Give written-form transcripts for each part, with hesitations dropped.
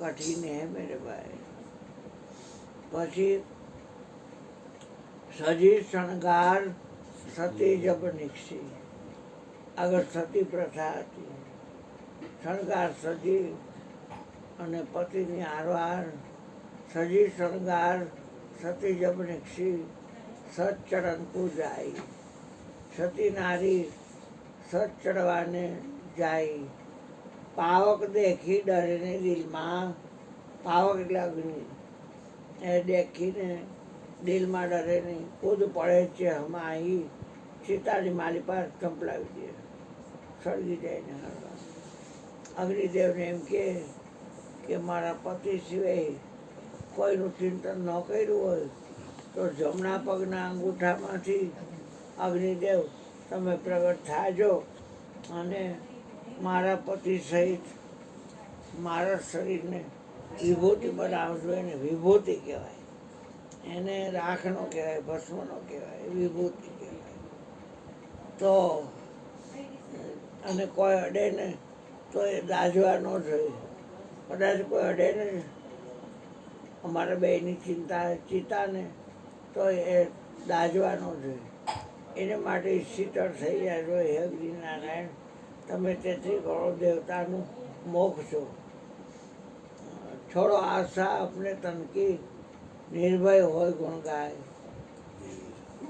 कठिन है मेरे भाई। પછી સજી શણગાર સતી જબ નીકળી, આગળ સતી પ્રથા હતી. શણગાર સજી અને પતિની હારવાર સજી શણગાર સતી જબ નીકળી, સત ચરણ પૂજાઈ. સતી નારી સત ચડવાને જાય. પાવક દેખી ડરે ને દિલમાં, પાવક એટલે અગ્નિ, એ દેખીને દિલમાં ડરે નહીં, કૂદ પડે છે હમાઈ. સીતાની માલી પાસે ચંપલાવી દે, સળગી જાય ને હળવા. અગ્નિદેવને એમ કે મારા પતિ સિવાય કોઈનું ચિંતન ન કર્યું હોય તો જમણા પગના અંગૂઠામાંથી અગ્નિદેવ તમે પ્રગટ થાજો અને મારા પતિ સહિત મારા શરીરને વિભૂતિ બનાવજો. એને વિભૂતિ કહેવાય, એને રાખનો કહેવાય, ભસ્મનો કહેવાય, વિભૂતિ કહેવાય. તો અને કોઈ અડે ને તો એ દાજવા ન જોઈએ. કદાચ કોઈ અડે ને અમારા બેની ચિંતાને તો એ દાજવા ન જોઈએ. એને માટે શીતળ થઈ જાય જો હે અગ્નિનારાયણ, તમે 33 કરોડ દેવતાનું મોક્ષ છો. છોડો આશા अपने तन की, નિર્ભય હોય ગુણ ગાય.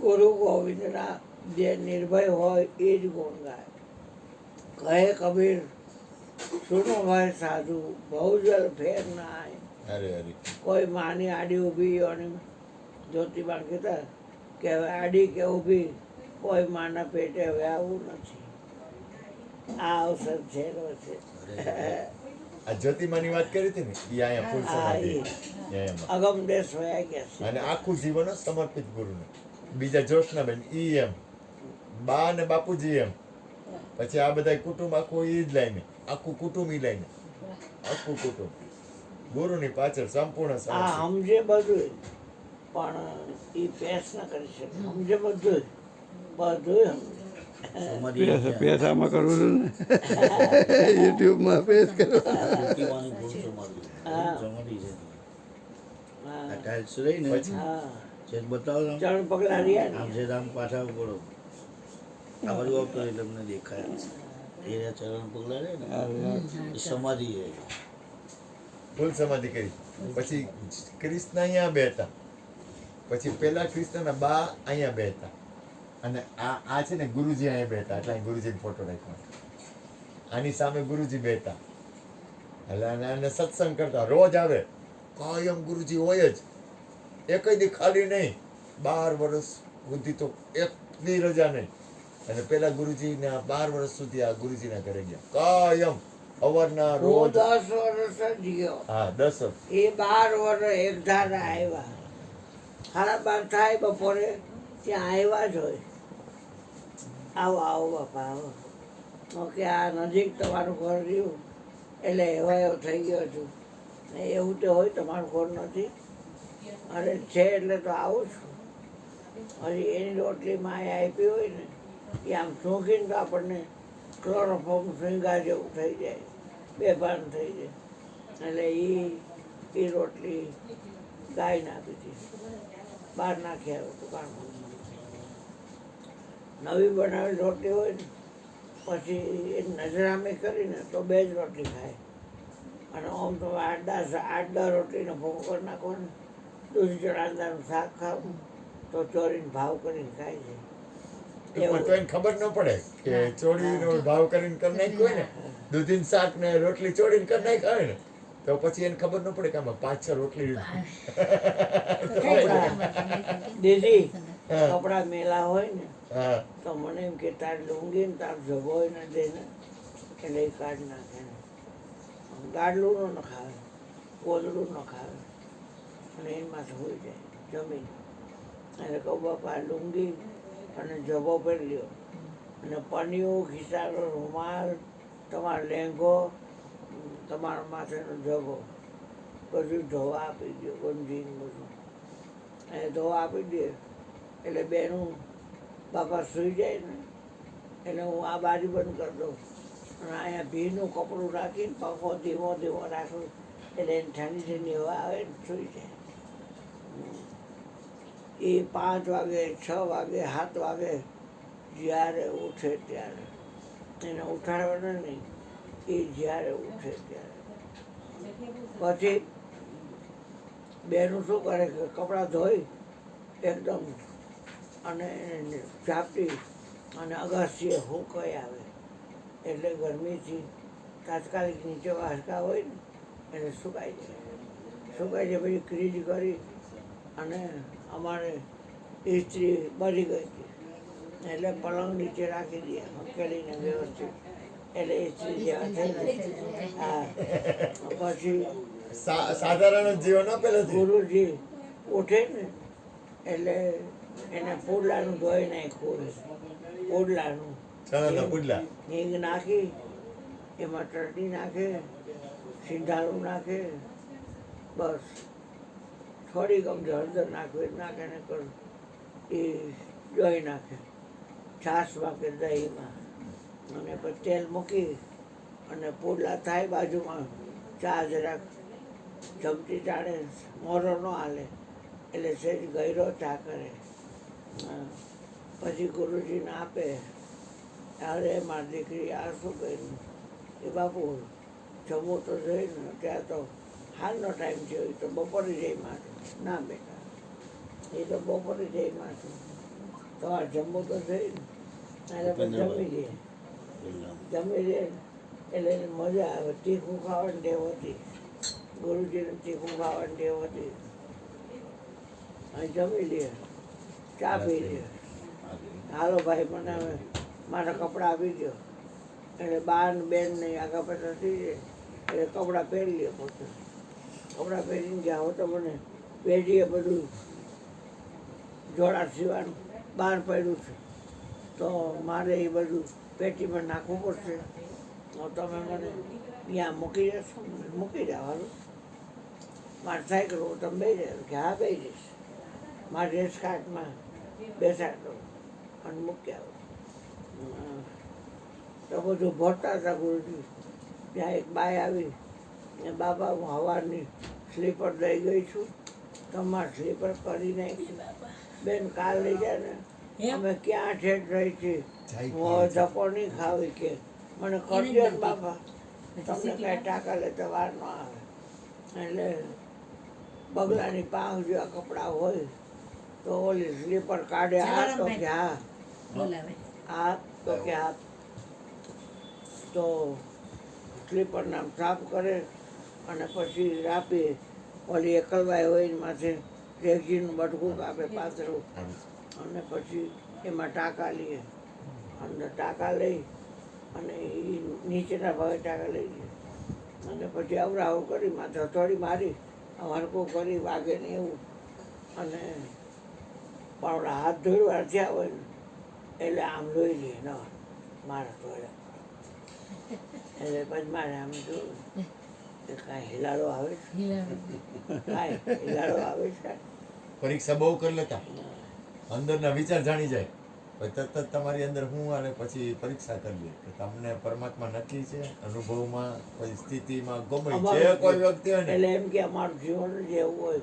ગુરુ ગોવિંદના જે નિર્ભય હોય એ જ ગુણ ગાય. કહે કબીર સુનો ભાઈ સાધુ, બહુજલ ફેર ના આય. કોઈ માની આડી ઊભી અને જ્યોતિબા કહેતા કે હવે આડી કે ઊભી કોઈ માના પેટે હવે આવું નથી. આ અવસર છેલ્લો છે. આ જ્યોતિમાની વાત કરી હતી ને, એ અહીંયા ફૂલ સમાધિ અગમ દેશ વયા ગયા છે. અને આખું જીવન સમર્પિત ગુરુને. બીજા જોશનાબેન ઈ એમ, બા ને બાપુજી એમ, પછી આ બધા કુટુંબ આખું ઈ જ લાઈને, આખું કુટુંબ ઈ લાઈને, આખું કુટુંબ ગુરુની પાછળ સંપૂર્ણ સમજે બધું, પણ એ પેસ ના કરી શકે. સમજે બધું બધું સમજે. પેસામાં કરવું છું ને, યુટ્યુબમાં પેસ કરવા. ચરણ પગલા રહ્યા તમને દેખાય એ ચરણ પગલા રહે ને સમાધિ છે. ફૂલ સમાધિ કરી. પછી કૃષ્ણ અહીંયા બેઠા, પછી પેલા કૃષ્ણના બા અહીંયા બેઠા, અને આ છે ને ગુરુજી અહીંયા બેઠા. એટલે અહીં ગુરુજીનો ફોટો રાખ્યો. આની સામે ગુરુજી બેઠા. એટલે અને સત્સંગ કરતા રોજ આવે. કાયમ ગુરુજી હોય જ, એક દી ખાલી નહીં. 12 વર્ષ સુધી તો એક દી રજા નહીં. અને પેલા ગુરુજીના 12 વર્ષ સુધી આ ગુરુજીના ઘરે ગયા કાયમ. અવારના રોજ 10 વર્ષ જ ગયો. હા 10 એ 12 વર્ષ એક ધારા આવ્યા. 12:30 થાય બપોરે ત્યાં આવ્યા જ હોય. આવો આવો બાપા આવો. ઓકે, આ નજીક તમારું ઘર રહ્યું એટલે એવો થઈ ગયો છું. એવું તો હોય તમારું ઘર નથી, અરે છે એટલે તો આવું છું. હજી એની રોટલી માએ આપી હોય ને એ આમ સૂંઘીને તો આપણને ક્લોરોફોર્મ સ્વીંગા જેવું થઈ જાય, બેભાન થઈ જાય. એટલે એ રોટલી ગાયને આપી હતી, બહાર નાખી આવ્યો દુકાનમાં. નવી બનાવેલી રોટલી હોય ને પછી એ નજરામી કરીને તો 2 જ રોટલી ખાય. અને આમ તો 8-10 રોટલીનો ભૂકો કરી નાખો ને, દૂધી ચણાદાનું શાક ખાવું તો ચોરીને ભાવ કરીને ખાય છે. તો એને ખબર ન પડે કે ચોરીનો ભાવ કરીને કરી નાખ્યો ને, દૂધીનું શાક ને રોટલી ચોરીને કરી નાખ્યા હોય ને, તો પછી એને ખબર ન પડે કે આમાં 5-6 રોટલી દીદી કપડા મેલા હોય ને તો મને એમ કે તાર લુંગી ને તાર જગો ને દે ને એટલે એ કાઢ નાખે. ગાડલું ન ખાવે, કોદડું ન ખાવે, અને એમાં હોઈ જાય જમીન. એટલે કહું બાપા લુંગી અને જબો પહેરી લ્યો, અને પનિયું, ખિસ્સાનો રૂમાલ, તમારો લેંઘો, તમારા માથેનો જગો બધું ધોવા આપી દો. ગંજીને બધું એને ધોવા આપી દે એટલે બેનું બાપા સૂઈ જાય ને એટલે હું આ બારી બંધ કરી દઉં અને અહીંયા ભીનું કપડું રાખીને પંખો ધીમો ધીમો રાખું એટલે એને ઠંડી ઠંડી હવા આવે ને સૂઈ જાય. એ 5 વાગે 6 વાગે 7 વાગે જ્યારે ઉઠે ત્યારે એને ઉઠાડવાના નહીં, એ જ્યારે ઉઠે ત્યારે. પછી બેનું શું કરે કે કપડાં ધોઈ એકદમ અને એને ઝાપટી અને અગાસીએ હુંકાઈ આવે એટલે ગરમીથી તાત્કાલિક નીચે વાસકા હોય ને એને સુકાઈ જાય. પછી ક્રીજ કરી અને અમારે ઇસ્ત્રી બળી ગઈ હતી એટલે પલંગ નીચે રાખી દઈએ હકેલીને વ્યવસ્થિત, એટલે ઇસ્ત્રી જેવા થઈ જાય. હા, પછી સાધારણ જ જીવન આપેલું ગુરુજી ઉઠે ને એટલે એને પુડલાનું ધોઈ નાખ્યું હોય, પુડલાનું ચણાના પુડલા હિંગ નાખી એમાં ચટણી નાખે, સિંધાલું નાખે, બસ થોડીક અમથી હળદર નાખે ને કરું એ દહીં નાખે, છાશમાં કે દહીંમાં, અને પછી તેલ મૂકી અને પુડલા થાય બાજુમાં ચા જરાક ચમચી ચાળે, મોરો ન હાલે એટલે સહેજ ગયરો ચા કરે. પછી ગુરુજીને આપે. અરે મારી દીકરી આ શું કર્યું? એ બાપુ જમવું તો જોઈને, ત્યાં તો હાલનો ટાઈમ છે, એ તો બપોરે જઈ માથું. ના બેટા, એ તો બપોરે જઈ માથું, તમારે જમવું તો જોઈને. એટલે પછી જમી લે એટલે એને મજા આવે. તીખું ખાવાની ટેવ હતી, ગુરુજીને તીખું ખાવાની ટેવ હતી. અને જમી લે, ચા પી લે. હાલો ભાઈ, મને હવે મારા કપડાં આપી દો. એટલે બા ને બેન નહીં આગા પાછા થઈ જાય એટલે કપડાં પહેરી લે પોતે. કપડાં પહેરીને ગયા હો તો મને પેઢીએ બધું જોડા સીવાનું બહાર પડ્યું છે, તો મારે એ બધું પેટીમાં નાખવું પડશે. તો તમે મને ત્યાં મૂકી જશો? મને મૂકી જવાનું. મારે સાયકલ હું તમે બે જાય કે હા બે જઈશ. મારા રેસ કાર્ડમાં બેસાડો અને મૂકી આવો. તો બધું ભરતા હતા ગુરુજી. ત્યાં એક બાઈ આવી ને બાબા હું સવારની સ્લીપર લઈ ગઈ છું, તમારે સ્લીપર કરી નાખી. બેન કાલ લઈ જાય ને અમે ક્યાં ઠેઠ રહી છીએ, હું હવે ધક્કો નહીં ખાવી કે મને કરજો ને બાપા, તમને કાંઈ ટાંકા લેતા વાર ન આવે. એટલે બગલાની પાંખ જેવા કપડાં હોય તો ઓલી સ્લીપર કાઢે. આ તો કે હા, આ તો કે હા, તો સ્લીપર નામ સાફ કરે અને પછી રાપી ઓલી એકલબાઈ હોય માથે રેગજીનું બટકું કાપે પાતળું, અને પછી એમાં ટાંકા લઈએ. અંદર ટાંકા લઈ અને એ નીચેના ભાવે ટાંકા લઈ લઈએ અને પછી અવરાવું કરી માથે હથોડી મારી હરકું કરી વાગે ને એવું. અને પણ હાથ ધોઈવા થયા હોય ને એટલે આમ લોહી લે ન મારા ધોયા. એટલે પછી મારે આમ જોયું કે કાંઈ હિલાડો આવે છે, કાંઈ હિલાડો આવે છે. પરીક્ષા બહુ કરી લેતા, અંદરના વિચાર જાણી જાય, પછી તરત જ તમારી અંદર હું અને પછી પરીક્ષા કરી લે કે તમને પરમાત્મા નક્કી છે અનુભવમાં, કોઈ સ્થિતિમાં ગમે જે કોઈ વ્યક્તિ હોય ને એટલે એમ કે અમારું જીવન જેવું હોય,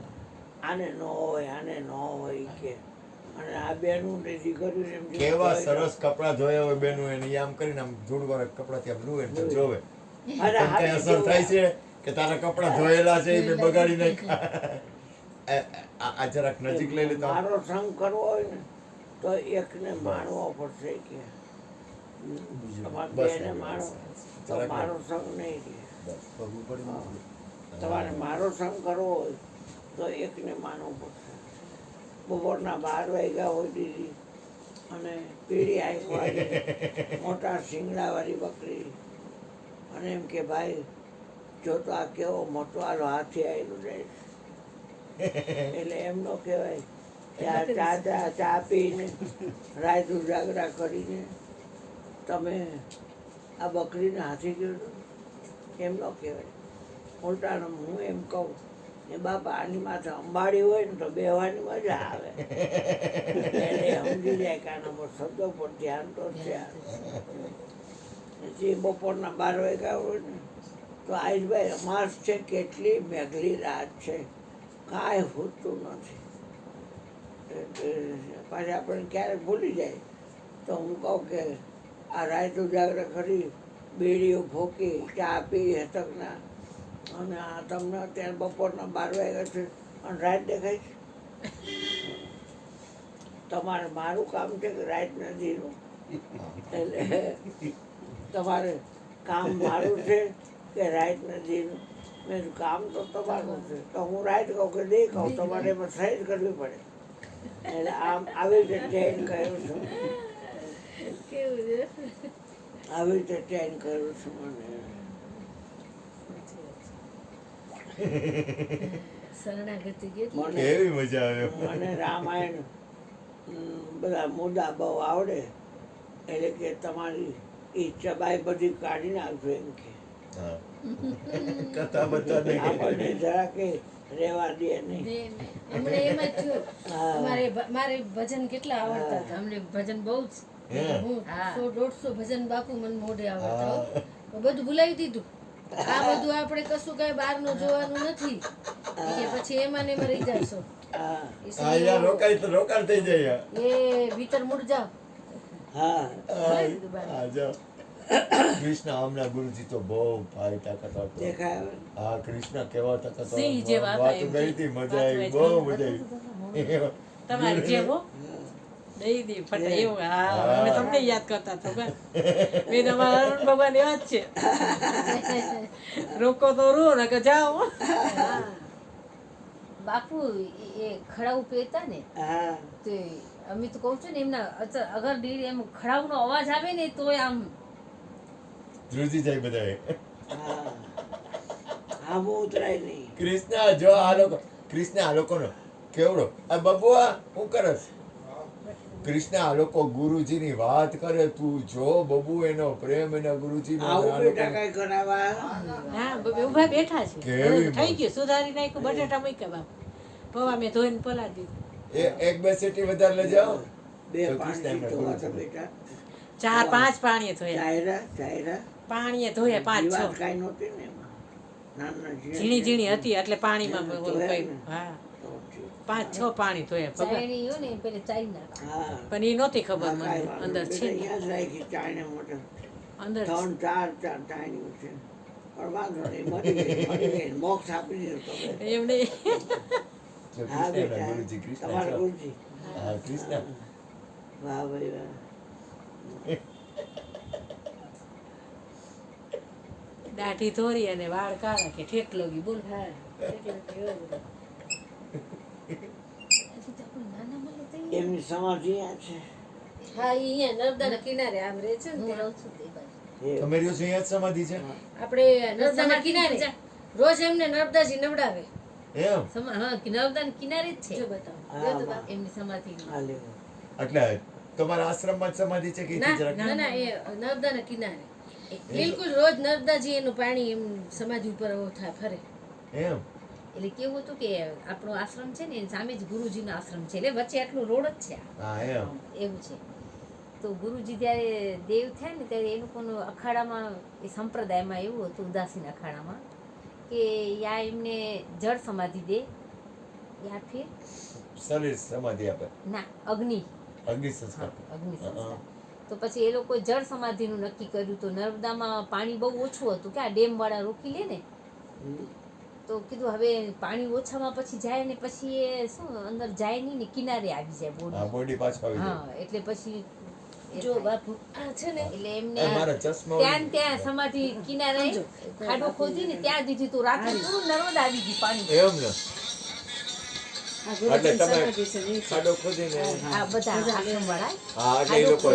આને ન હોય, આને ન હોય કે. અને આ બેનું ને દીકરીને એમ કેવા સરસ કપડાં ધોયા હોય બેનું, એને આમ કરીને આમ જોડવાળા કપડાં ત્યાં લુએ ને જોવે અરે તને કઈ અસર થાય છે કે તારા કપડાં ધોયેલા છે એ મેં બગાડી નાખ્યા. આ જરાક નજીક લઈ લેતા. મારો સંગ કરવો હોય ને તો એકને માણવો પડશે કે તમારે બેને માણો તો મારો સંગ નહીં રહે. તમારે મારો સંગ કરવો હોય તો એકને માનવું પડશે. બપોરના 12 વાગ્યા હોય દીદી અને પીળી આંખવાળી મોટા શિંગડાવાળી બકરી, અને એમ કે ભાઈ જો તો આ કેવો મોટો આલો હાથી આવેલું જાય છે. એટલે એમ ન કહેવાય ચા પીને રાત ઉજાગરા કરીને તમે આ બકરીને હાથી ગયો, એમ ન કહેવાય. ઉલટાનું હું એમ કહું ને બાપા આની માથે અંબાડી હોય ને તો બેહવાની મજા આવે. એટલે સમજી જાય કે આના પર શબ્દો પર ધ્યાન તો છે. પછી બપોરના 12 વાગ્યા હોય ને તો આયુષભાઈ અમાસ છે કેટલી મેઘલી રાત છે, કાંઈ હોતું નથી. પાછી આપણને ક્યારેક ભૂલી જાય તો હું કહું કે આ રાત ઉજાગર કરી, બીડીઓ ફોકી, ચા પી હેતકના, અને આ તમને અત્યારે બપોરના 12 વાગ્યા છે અને રાત દેખાય છે. તમારે મારું કામ છે કે રાત નદીનું, એટલે તમારે કામ મારું છે કે રાત નદીનું? મેં કામ તો તમારું છે, તો હું રાત કહું કે નહીં કહું, તમારે એમાં સહી જ કરવી પડે. એટલે આમ આવી રીતે ટ્રેન કર્યું છું, આવી રીતે ટ્રેન કર્યું છું મને. શરણાગતિ કેટલી મને કેવી મજા આવે. મને રામાયણ બધા મુદ્દા બહુ આવડે, એટલે કે તમારી ઈચ્છા બાઈ બધી કાઢી નાખજો એમ કે હા. કથા બતા નહીં આપણને જરા કે રહેવા દે નહીં. હમણાં એમ જ થયું. હા. મારે ભજન કેટલા આવડતા હતા, અમને ભજન બહુ જ. હે. હું 100-150 ભજન બાપુ મને મોઢે આવડતા હો. તો બધું ભૂલાવી દીધું. આ બધું આપણે કશું કઈ બહારનું જોવાનું નથી કે પછી એમાં ને એમાં રહી જશો. હા હા યાર, રોકાય તો રોકાણ થઈ જાય યાર. એ ભીતર મૂળ જાઓ. હા આ જાઓ. કૃષ્ણ હમણાં ગુરુજી તો બહુ ભાઈ તાકાત આપતો. દેખાય હવે. હા, કૃષ્ણ કેવા તાકાત સિંહ જેવા હતા વાત એમ ગઈ હતી, મજા આવી, બહુ મજા આવી. તમારી જેમ હો દઈ દી ફટા એવું. હા અમે તમને યાદ કરતા તો મેં તમારા અરુણ ભગવાન એવા જ છે. રોકો તો રો ને કે જાઓ. બાપુ એ ખડાઉ પીતા ને હા તો અમે તો કહું છું ને એમના અગર એમ ખડાઉનો અવાજ આવે ને તોય આમ ધ્રુજી જાય બધાએ. હા આમ ઉતરાય નહીં. કૃષ્ણ જો આ લોકો, કૃષ્ણ આ લોકોનો કેવડો આ બબુઆ હું કરસ. કૃષ્ણ આ લોકો ગુરુજીની વાત કરે, તું જો બબુ એનો પ્રેમ એના ગુરુજીનો. આવું બેટા કઈ કરાવવા હા ઉભા બેઠા છે. કેવી થઈ ગયું, સુધારી નાખ્યું. બટેટા મૂક્યા બાપ પૌવા મેં ધોઈને પલાળી દીધું. એક બે સેટી વધારે લઈ જાઓ. બે તો પાણી કૃષ્ણ ધોવા તો એમના બેટા. 4-5 પાણીએ ધોયા. ચાયરા પાણીએ ધોયા 5-6. જીવાત કાંઈ નહોતી ને એમાં. નાના ઝીણી ઝીણી હતી એટલે પાણીમાં ઓલું ધોયા કર્યું. ને. હા તો ઠીક. 5-6 પાણી ધોયા ભગવાન. ચાયણી હોય ને પેલે ચાઈ નાખ. હા પણ એ નહોતી ખબર હા, મને કાંઈ વાંધો અંદર નહીં. છે બેટા, અહીંયા જ રાખી ચાયને મોઢે. અંદર 3-4 ચાયણીઓ છે. પણ વાંધો નહીં, મળી ગઈ. મોક્ષ આપી દીધો તમે. એમ નહીં. જો હા કૃષ્ણ એના બેટા, ગુરુજી, કૃષ્ણ તમારા જો. ગુરુજી. હા કૃષ્ણ. વાહ ભાઈ વાહ. દાઢી ધોરી અને વાળ કાળા કે ઠેકલો ગઈ બોલ. હા એટલે તો એવું બધું. હજી તો આપણે નાના મળે તો અહીંયા. એમની સમાધિ અહીંયા છે. હા ઈ અહીંયા નર્મદાના કિનારે આમ રહે છે ને હું રહું છું તે બાજુ. એ તમે રહ્યો છો અહીંયા જ સમાધિ છે આપણે નર્મદાના કિનારે રોજ એમને નર્મદાજી નવડાવે. એમ? હા નર્મદાના કિનારે જ છે. જો બતાવો. હા, જો તો હા. બાપ, એમની સમાધિ. આ લેવો. એટલે તમારા આશ્રમમાં જ સમાધિ છે કે ના જરાક? ના ના એ નર્મદાના કિનારે બિલકુલ રોજ નર્મદાજી એનું પાણી એમ સમાધિ ઉપર થાય ફરે. એમ? એટલે કેવું હતું કે આપણો આશ્રમ છે ને એની સામે જ ગુરુજીનો આશ્રમ છે, એટલે વચ્ચે આટલું રોડ જ છે હા એમ. એવું છે. તો ગુરુજી જ્યારે દેવ થયા ને ત્યારે એ લોકોનું અખાડામાં એ સંપ્રદાયમાં એવું હતું, ઉદાસીન અખાડામાં, કે યા એમને જળ સમાધિ દે યા ફિર શરીર સમાધિ આપે, ના અગ્નિ અગ્નિ સંસ્કાર. અગ્નિ સંસ્કાર. તો પછી એ લોકોએ જળ સમાધિનું નક્કી કર્યું. તો નર્મદામાં પાણી બહુ ઓછું હતું કે આ ડેમવાળા રોકી લે ને, તો કીધું હવે પાણી ઓછામાં પછી જાય ને પછી એ શું અંદર જાય નહીં ને કિનારે આવી જાય હા, બોડી. બોડી પાછું આવી જાય. હા એટલે પછી એ જો થાય. બાપુ આ છે ને એટલે એમને આ મારા ચશ્મા ત્યાં ને ત્યાં સમાધિ કિનારે ખાડો ખોદી ને ત્યાં દીધી. તો રાત્રે પૂરું નર્મદા આવી ગઈ પાણી. એમ ને? એટલે તમે ખાડો ખોદીને આ બધા આશ્રમવાળા હા એટલે એ લોકો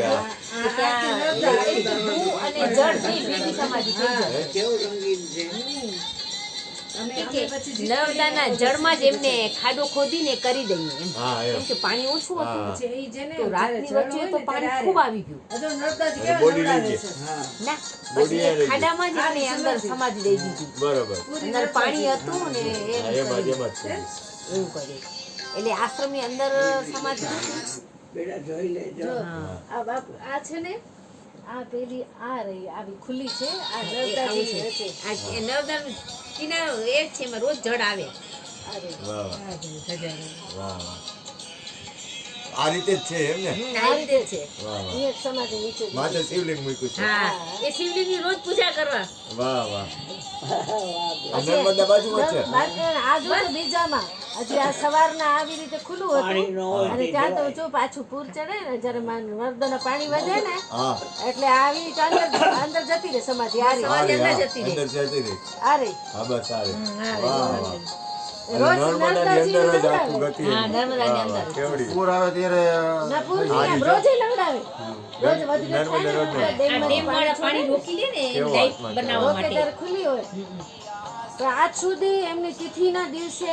ત્યાં ભૂ અને જળ છે એ ભેગી સમાધિ થઈ જાય. કેવું રંગીન છે. કે નર્મદાના જળમાં જ એમને ખાડો ખોદીને કરી દઈએ એમ. હા એમ. કેમ કે પાણી ઓછું હા. હતું તો રાતની વચ્ચે તો પાણી ખૂબ આવી ગયું. બોડી લઈ ગઈ. હા ના બોડી પછી એ રહી ગઈ. ખાડામાં જ એમને અંદર સમાધિ દઈ દીધી. બરોબર. અંદર પાણી હતું ને હા એમ એમાં જ કર્યું. એમાં જ છે. એવું કર્યું. એટલે આશ્રમની અંદર સમાધિ હતી. બેટા જોઈ લેજો. હા. આ બાપુ આ છે ને આ પેલી આ રહી આવી ખુલ્લી છે આ આવું નર્મદાજી છે વચ્ચે. આ નર્મદાનો કિનારો એ જ છે એમાં રોજ જળ આવે આ રહી. વાહ વાહ આ ભાઈ ધજાડો. વાહ વાહ આ રીતે જ છે એમ ને આ રીતે જ છે વાહ વાહ અહીંયા જ સમાધિ નીચે જ. માથે શિવલિંગ મૂક્યું છે હા એ શિવલિંગની રોજ પૂજા કરવા વાહ વાહ નર્મદા બાજુમાં છે આ જો તો બીજામાં હજી આ સવારના આવી રીતે ખુલ્લું પાણી હતું ન હોય અને તે ત્યાં તો જવાય. જો પાછું પૂર ચડે ને જ્યારે નર્મદાના પાણી વધે ને હા એટલે આવી રીતે અંદર જતી રહે સમાધિ આ રહી. આ રે, અંદર હા, જતી રહે. અંદર જતી રહી આ રહી. હા બસ આ રે હા, વાહ વાહ રોજ અને નર્મદાની અંદર જ આખું ગતિ હા, નર્મદાની વાહ, અંદર. વાહ, કેવડી પૂર આવે ત્યારે ના પૂર હા, નહીં, ઈ રોજે લવડાવે રોજ વધઘટ થાય નર્મદા ને રોડ ને. એટલે આ ડેમમાંથી ડેમ વાળા પાણી રોકી લે ને કેવો લાઈટ આત્મા બનાવવા રોકે માટે ત્યારે ખુલ્લી હોય તો આજ સુધી એમની તિથિના દિવસે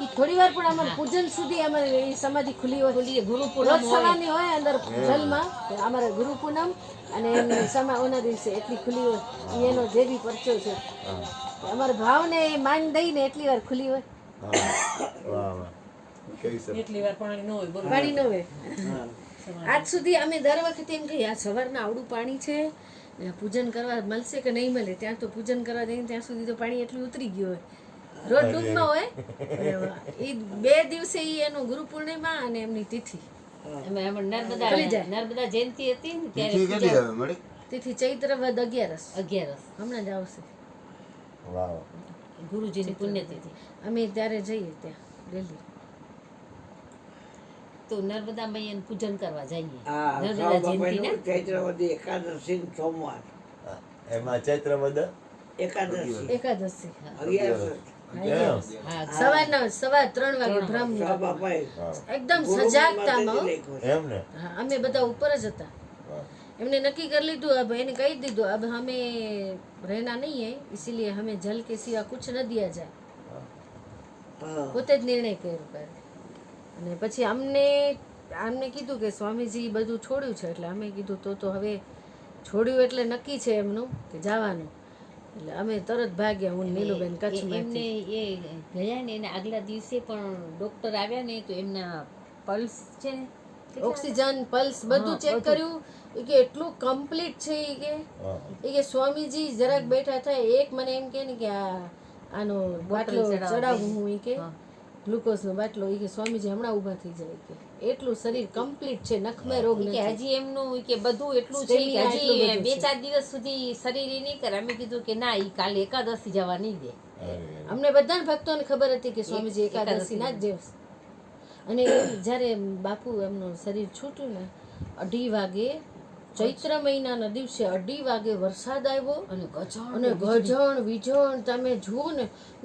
ઈ થોડી વાર પણ અમારે પૂજન સુધી અમારે એ સમાધિ ખુલ્લી હોય ખુલ્લી ગુરુ રોજ પૂનમ હોય સવારની હોય અંદર જલમાં અમારે ગુરુ પૂનમ અને એમની ઓના દિવસે એટલી ખુલ્લી હોય ઈ એનો જે બી પરચો છે અમારે ભાવને માન દઈને એટલી વાર ખુલ્લી હોય હા વાહ વાહ કેવી સરસ એટલી વાર પાણી ન હોય બોલો પાણી ન હોય આજ સુધી અમે દર વખતે એમ કહીએ આ સવારના આવડું પાણી છે ને પૂજન કરવા મળશે કે નહીં મળે ત્યાં તો પૂજન કરવા જઈને ત્યાં સુધી તો પાણી એટલું ઉતરી ગયું હોય રોજ ડૂબ ન હોય એ 2 દિવસે ઈ એનું ગુરુ પૂર્ણિમા અને એમની તિથિ એમાં નર્મદા ખુલી જાય. નર્મદા જયંતિ હતી ને તિથિ ત્યારે કેટલી પૂજા આવે મળી તિથિ ચૈત્ર વદ 11 11 હમણાં જ આવશે વાહ વાહ ગુરુજીની પુણ્યતિથિ અમે ત્યારે જઈએ ત્યાં ડેલી તો નર્મદા મૈયાનું પૂજન કરવા જઈએ હા નર્મદા જયંતિ ને ચૈત્રવદી એકાદશી ને સોમવાર હા, એમાં ચૈત્ર વદ એકાદશી એકાદશી 11 એમ હા સવાર 3 વાગે બ્રહ્મ સભા પાઈ એકદમ સજાગતામાં એમ ને હા અમે બધા ઉપર જ હતા વાહ એમને નક્કી કરી લીધું अब એને કહી દીધું अब हमें रहना नहीं है इसीलिए हमें जल के सिवा कुछ न दिया जाए પોતે જ નિર્ણય કર્યો કરે અને પછી અમને કીધું કે સ્વામીજી બધું છોડ્યું છે એટલે અમે કીધું તો હવે છોડ્યું એટલે નક્કી છે એમનું કે જવાનું એટલે અમે તરત ભાગ્યા હું ને નીલુબેન એમને કચ્છમાંથી એ ગયા ને એના આગલા દિવસે પણ ડોક્ટર આવ્યા ને તો એમના પલ્સ છે ને ઓક્સિજન પલ્સ બધું હા, ચેક બધું. કર્યું એ કે એટલું કમ્પ્લીટ છે હા એ કે સ્વામીજી જરાક બેઠા થાય એક મને એમ કે ને કે આનો બાટલો ચડાવું હું એ કે હા. ગ્લુકોઝનો બાટલો એ કે સ્વામીજી હમણાં ઊભા થઈ જાય કે એટલું શરીર કમ્પ્લીટ છે નખમે રોગ કે નથી હજી એમનું કે બધું એટલું છે કે Stamina એટલું હજી બધું છે. 2-4 દિવસ સુધી શરીર ઈ નહીં કરે અમે કીધું કે ના ઈ કાલે એકાદશી જવા નહીં દે અરે અમને બધા ભક્તોને ખબર હતી કે સ્વામીજી એકાદશી ના જ દિવસ અને જ્યારે બાપુ એમનું શરીર છૂટ્યું ને 2:30 વાગે ચૈત્ર મહિનાના દિવસે 2:30 વાગે વરસાદ આવ્યો અને ગજાણ અને ગજણ વિજણ તમે જુઓ ને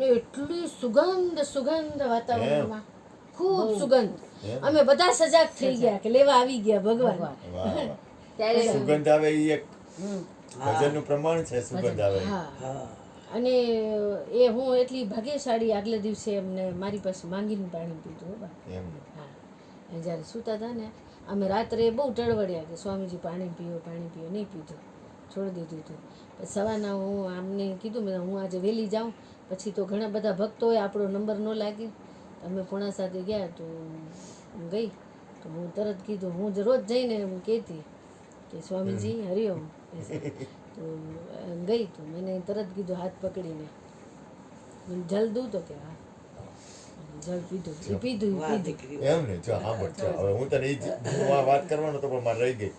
એટલી સુગંધ વાતાવરણમાં ખૂબ સુગંધ એમ? અમે બધા સજાગ થઈ ગયા કે લેવા આવી ગયા ભગવાન વાહ વાહ ત્યારે સુગંધ આવે ઈ એક ભજનનું પ્રમાણ છે સુગંધ આવે ઈ. હા અને એ હું એટલી ભાગ્યશાળી આગલે દિવસે એમને મારી પાસે માંગીને પાણી પીધું હો બા. એમ હા અને જ્યારે સૂતા હતા ને અમે રાત્રે બહુ ટળવડ્યા કે સ્વામીજી પાણી પીઓ નહીં પીધું છોડી દીધું હતું પછી સવારના હું આમને કીધું મેં હું આજે વહેલી જાઉં પછી તો ઘણા બધા ભક્તો હોય આપણો નંબર ન લાગે અમે 6:45 ગયા તો હું ગઈ તો હું તરત કીધું હું જ રોજ જઈને હું કહેતી કે સ્વામીજી હરિઓમ તો ગઈ તો મેં તરત કીધું હાથ પકડીને જલ દઉં તો કે હા જલ પીધું એ પીધું એમ ને જો સાંભળ જો હવે હું તને ઈ જ હું આ વાત કરવાનો તો પણ મારે રહી ગઈ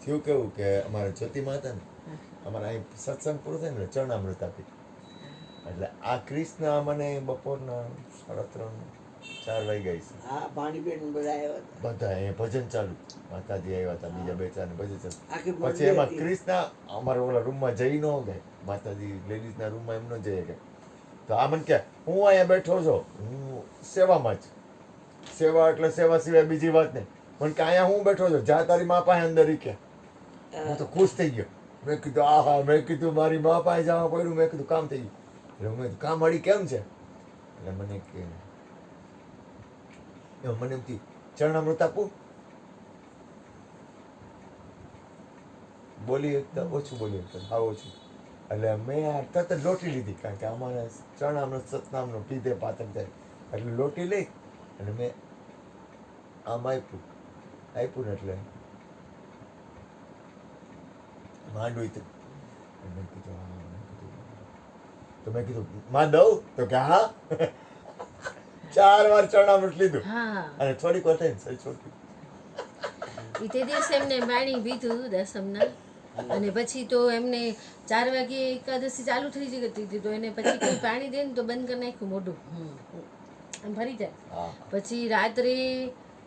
થયું કેવું કે અમારે જ્યોતિમાં હતા ને અમારે અહીં સત્સંગ પૂરો થાય ને ચરણામૃત આપી એટલે આ કૃષ્ણ મને બપોરના 3:30-4 વાગ્યા છે હા પાણીબેન બધા આવ્યા હતા. બધા અહીંયા ભજન ચાલુ માતાજી આવ્યા હતા બીજા 2-4 ને ભજન ચાલુ આખી પછી મંડળી એમાં હતી. કૃષ્ણ અમારા ઓલા રૂમમાં જઈ ન ગઈ માતાજી લેડીઝના રૂમમાં એમ ન જઈ કે તો આ મને કે હું અહીંયા બેઠો છું હું સેવામાં જ સેવા એટલે સેવા સિવાય બીજી વાત નહીં પણ કે અહીંયા હું બેઠો છું જા તારી મા પાસે અંદર ઈ કે હું તો ખુશ થઈ ગયો મેં કીધું આહા મેં કીધું મારી મા પાસે જવા પડ્યું મેં કીધું કામ થઈ ગયું એટલે મેં કીધું કામ વાળી કેમ છે એટલે મને કે મને એમ થયું ચરણામૃત આપું બોલી એકતા ઓછું બોલી એકતા હા ઓછું એટલે મેં આ તરત જ લોટી લીધી કારણ કે અમારે ચરણામૃત સતનામનો પીધે પાતળ થાય એટલે લોટી લઈ અને મેં આમ આપ્યું ને એટલે માંડ ઉતરી. મેં કીધું હા. તો મેં કીધું માં દઉં તો કે હા. 4 વાર ચરણામૃત લીધું હા અને થોડીક વાર થઈને સહી છોડ્યું. ઈ તે દિવસે એમને પાણી પીધું દસમના અને પછી તો એમને 4 વાગે એકાદશી ચાલુ થઈ જતી હતી તો એને પછી કોઈ પાણી દે ને તો બંધ કરી નાખ્યું મોઢું આમ ભરી જાય. હા પછી રાત્રે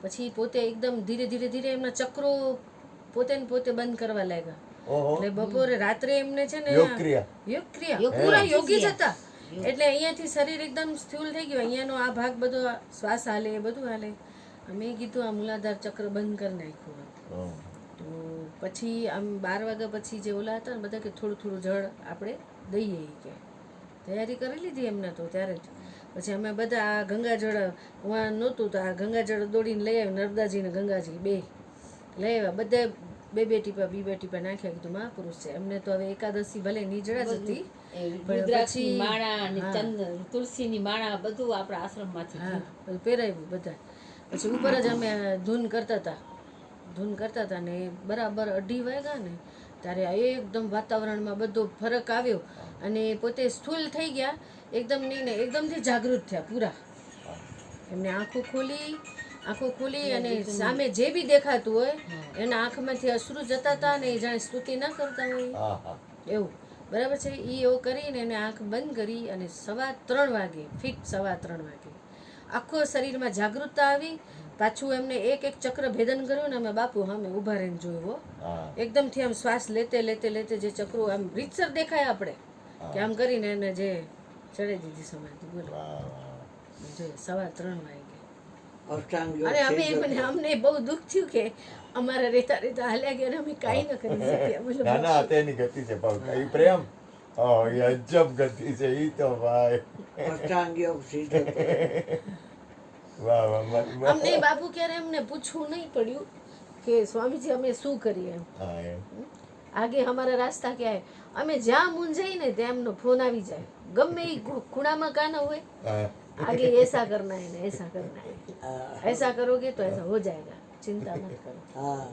પછી પોતે એકદમ ધીરે ધીરે ધીરે એમના ચક્રો પોતે ને પોતે બંધ કરવા લાગ્યા. ઓહો એટલે બપોરે રાત્રે એમને છે ને યોગ ક્રિયા. યોગ ક્રિયા પૂરા યોગી જ હતા. એટલે અહીંયાથી શરીર એકદમ સ્થૂળ થઈ ગયું. અહીંયાનો આ ભાગ બધો શ્વાસ હાલે એ બધું હાલે. મેં કીધું આ મૂલાધાર ચક્ર બંધ કરી નાખ્યું. હમ. તો પછી આમ 12 વાગ્યા પછી જે ઓલા હતા ને બધા કે થોડું થોડું જળ આપણે દઈએ ઈ કે તૈયારી કરી લીધી એમને તો ત્યારે જ. પછી અમે બધા આ ગંગાજળ વહાં નહોતું તો આ ગંગાજળ દોડીને લઈ આવ્યા. નર્મદાજી ને ગંગાજી બે લઈ આવ્યા. બધા બે ટીપા નાખ્યા. કીધું મહાપુરુષ છે એમને તો હવે એકાદશી ભલે નિજળા જ હતી રુદ્રાક્ષની માળા અને ચંદન તુલસીની માળા બધું આપણા આશ્રમમાંથી હા બધું પહેરાવ્યું બધા. પછી ઉપર જ અમે ધૂન કરતા હતા ને બરાબર 2:30 વાગ્યા ને ત્યારે એકદમ વાતાવરણમાં બધો ફરક આવ્યો અને પોતે સ્થૂલ થઈ ગયા એકદમ નહીં ને એકદમથી જાગૃત થયા પૂરા. એમને આંખો ખોલી અને સામે જે બી દેખાતું હોય એના આંખમાંથી અશ્રુ જતા હતા ને એ જાણે સ્તુતિ ન કરતા હોય હા હા એવું બરાબર છે. એ એવું કરીને એને આંખ બંધ કરી અને 3:15 વાગે ફિટ 3:15 વાગે આખો શરીરમાં જાગૃતતા આવી. પાછું એમને એક ચક્ર ભેદન કર્યું ને અમે બાપુ સામે ઊભા રહીને જોયું. હા એકદમથી આમ શ્વાસ લેતે જે ચક્રો આમ રીતસર દેખાય આપણે કે આમ કરીને એને જે ચડે દીધી સમાધિ. બોલો વાહ વાહ. જોઈએ 3:15 વાગે. અષ્ટાંગ યોગ અને અમે થઈ ગયો. અમને બહુ દુઃખ થયું કે અમારા રેતા હાલ્યા ગયા અને અમે કાંઈ ન કરી શક્યા. બોલો ના ના તેની ગતિ છે ભાવ એ પ્રેમ ઓ એ અજબ ગતિ છે ઈ તો ભાઈ. અષ્ટાંગ યોગ સિદ્ધ વાહ વાહ અમને બાપુ ક્યારે એમને પૂછવું નહીં પડ્યું કે સ્વામીજી અમે શું કરીએ એમ. હા એમ. આગે હમારા રાસ્તા ક્યાં હે. અમે જ્યાં મૂંઝાઈ ને ત્યાં એમનો ફોન આવી જાય. ગમે એ ખૂણામાં કાં ન હોય હા आगे ऐसा करना है ना ऐसा करना है ऐसा करोगे तो ऐसा हो जाएगा चिंता मत करो. હા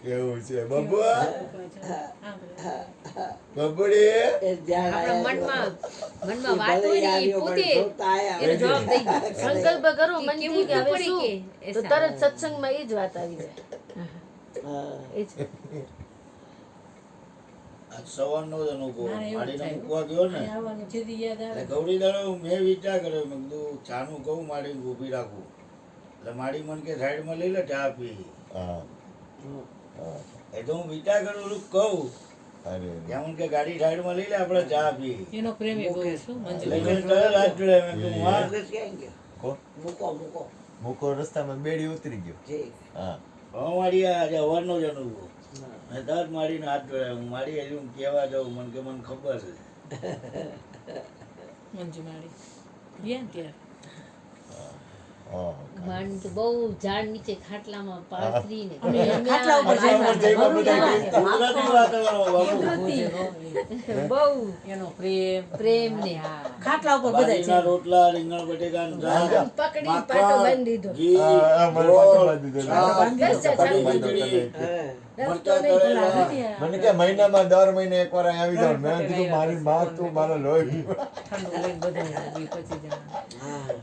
કેવું છે બબુઆ બબુડી એ ધ્યાન આપણા આવ્યા મનમાં વાત હોય ને એ પોતે એનો જવાબ દઈ દે. સંકલ્પ કરો મનથી કે હવે કેવું શું કે તો તરત સત્સંગમાં એ જ વાત આવી જાય. હા. એ જ આજ સવારનો જ અનુભવ ના, એવું માડીને થાય. મૂકવા ગયો ને આવવાનું છે તે યાદ આવે. એટલે ગૌરી દાડો મેં વિચાર કર્યો મેં કીધું ચાનું કહું માડીને ઊભી રાખું એટલે માડી મને કે સાઈડમાં લઈ લે ચા પી હા એ તો હું વિચાર કરું છું કહું અરે જેમ કે ગાડી સાઈડમાં લઈ લે આપણે ચા પી એનો પ્રેમ એ બહુ શું મંજુ. એટલે મેં તરત હાથ જોડ્યા. મેં કીધું હા મુકેશ ક્યાં ગયો? કો મૂકો મૂકો મૂકો રસ્તામાં બેડી ઉતરી ગયો ઠીક હા મારી આજે અવારનો જ અનુભવ હા. મેં તરત માડીને હાથ જોડ્યા હું માડી હજુ હું કહેવા જાઉં મને કે મને ખબર છે મંજુ માળી ગયા ને ત્યારે હા માંડ તો બહુ ઝાડ નીચે ખાટલામાં પાથરીને ખાટલા ઉપર ગુજરાતી વાતાવરણ બાપુ. બહુ એનો પ્રેમ પ્રેમ ને ખાટલા ઉપર બધા છે. બાજરીના રોટલા રીંગણ બટેકાનું શાક, પકડી પાટો બાંધી દીધો. ઘી, હા, મને ગોળ, પાટો બાંધી દીધો. છાશ, બસ જા, કઢી છાશ ખીચડી, હા. મરચાં તળેલા. મને કે મહિનામાં 10 મહિને એકવાર અહીં આવી જાવ મેં કીધું મારી માં તું મારો લોહી પીવા. ઠંડુ લઈને બધા પછી જવાનું. હા.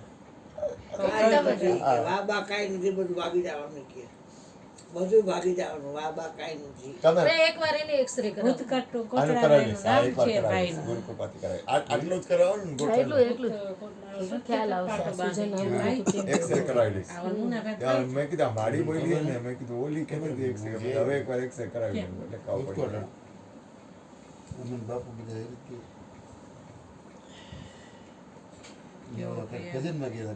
કાંઈ નથી. વાહ બા કાંઈ નથી, બધું ભાગી જવાનું કે બધું ભાગી જવાનું. વાહ બા કાંઈ નથી. તમે મેં એકવાર એને એક્સરે કરાવ્યો. ભૂતકાળનું આનું કોતરાનું કરાવી એનું દઈશ. આ નામ એકવાર છે કરાવી દઈશ. ભાઈનું. ગુરુ કૃપાથી કરાવી. આટલું જ કરાવવાનું ને એટલું ગોઠવવાનું. એટલું કોતરાનું ખ્યાલ આવશે આ સૂજન આવું બધું કેમ એક્સરે કરાવી દઈશ. આવવાનું ના કાંઈ ત્યાં મેં કીધું આ માડી બોલી ને મેં કીધું ઓલી કેમ નથી એક્સરે હવે એકવાર એક્સરે કરાવી દઉં એટલે ખબર પડી. બાપુ બધા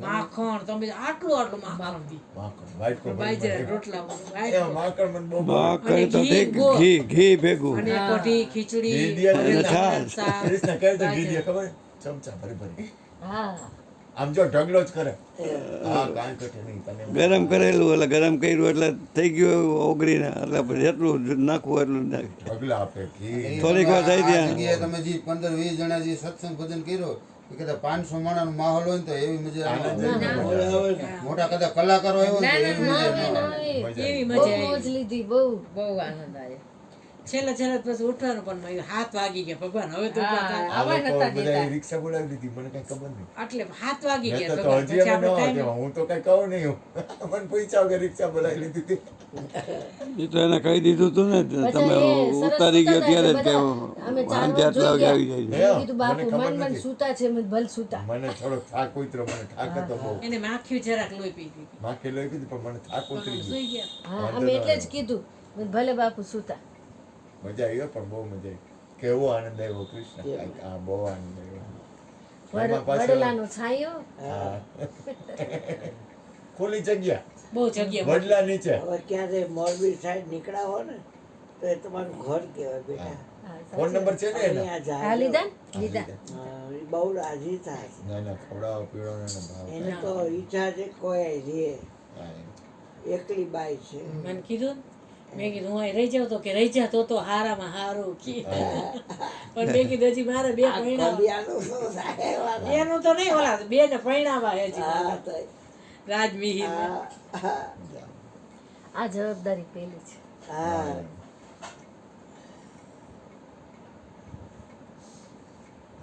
માખણ તમે આટલું માખણ દી. માખણ white કોપર બાજરા માં. રોટલા એ માખણ મને બહુ બા ભાવે. કરે તો અને તે ઘી, ઘી ઘી ભેગું અને કઢી ખીચડી ઘી દિયા તો અને ના. છાશ. શાક, ક્રિષ્ના કહે તો ઘી બાજરા. દિયા ખબર ચમચા ભરી ભરી હા આમ જો ઢગલો જ કરે હા કાંઈ ઘટે નહીં તને ગરમ કરેલું એટલે ગરમ કર્યું એટલે થઈ ગયું એવું ઓગળીને એટલે પછી જેટલું નાખવું એટલું નાખે ઢગલા આપે ઘી થોડીક વાર થઈ આ ત્યાં જગ્યાએ તમે જે 15-20 જણા જે સત્સંગ ભજન કર્યો એ કદાચ 500 માણાનો માહોલ હોય ને તો એવી મજા આનંદ આવે. જ હવે આવે ને. મોટા કદાચ કલાકારો આવ્યો ને તો એવી મજા ન આવે. મજા એવી આવી. બહુ મજા મોજ આવી. લીધી બહુ બહુ આનંદ આવ્યો છેલ્લે પછી ઉઠવાનું પણ મેં 7 વાગી ગયા ભગવાન હવે તો ઊભા થાક. આ આવા લોકો નતા બધા દેતા. રિક્ષા બોલાવી દીધી મને કઈ ખબર નહીં એટલે 7 વાગી મેં ગયા તો ભગવાન. હજી પછી અમે આપણે ન time હતા. હું તો કઈ કહું નહીં મને પૂછ્યા વગર રિક્ષા બોલાવી લીધી હતી એ તો એને કહી દીધું હતું ને પછી તમે એ સરસ ઉતારી ગયા સૂતા ત્યારે જ હતા કે બધા. અમે ચાર વાંધે આટલા વાગે આવી જાય છે. હે? મેં કીધું બાપુ મને ખબર મન નથી. સૂતા છે મેં ભલ સૂતા મને થોડો થાક ઉતર્યો મને થાક હતો બહુ એને માખ્યું જરાક લોહી પી દીધી. માખી લઈ કીધું પણ મને થાક ઉતરી ગયો સુઈ ગયા. હા વાંધો અમે ન એટલે જ આવ્યો. કીધું મેં કીધું, ભલે બાપુ સૂતા મજા આવી હો, પણ બહુ મજા આવી કેવો આનંદ આવ્યો કૃષ્ણ હા બહુ આનંદ આવ્યો એમાં પાછો વડલાનો છાંયો હા. ખુલ્લી જગ્યા બહુ જગ્યા વડલા નીચે હવે ક્યારે મોરબી સાઈડ નીકળ્યા હો ને તો એ તમારું ઘર કહેવાય બેટા. ફોન નંબર છે ને એના અહીંયા હા જાજો. લીધા ને? લીધા હા, એ બહુ રાજી થાય છે. ના ના ખવડાવો પીવડાવો ને ભાવ એને તો ઈચ્છા છે કોઈ રે હા, એકલી બાઈ છે. મને કીધું ને, મેં કીધું હું અહીં રહી જાઉં તો કે રહી જા તો હારામાં હારું કી પણ મેં કીધું હજી મારે 2 આ પૈણા કડિયાનું શું થાય? એનું તો નહીં ઓલા 2 ને પૈણાવા હજી હા, મારે. તો રાજમિહિર હા, હા, આ જવાબદારી પેલી છે હા.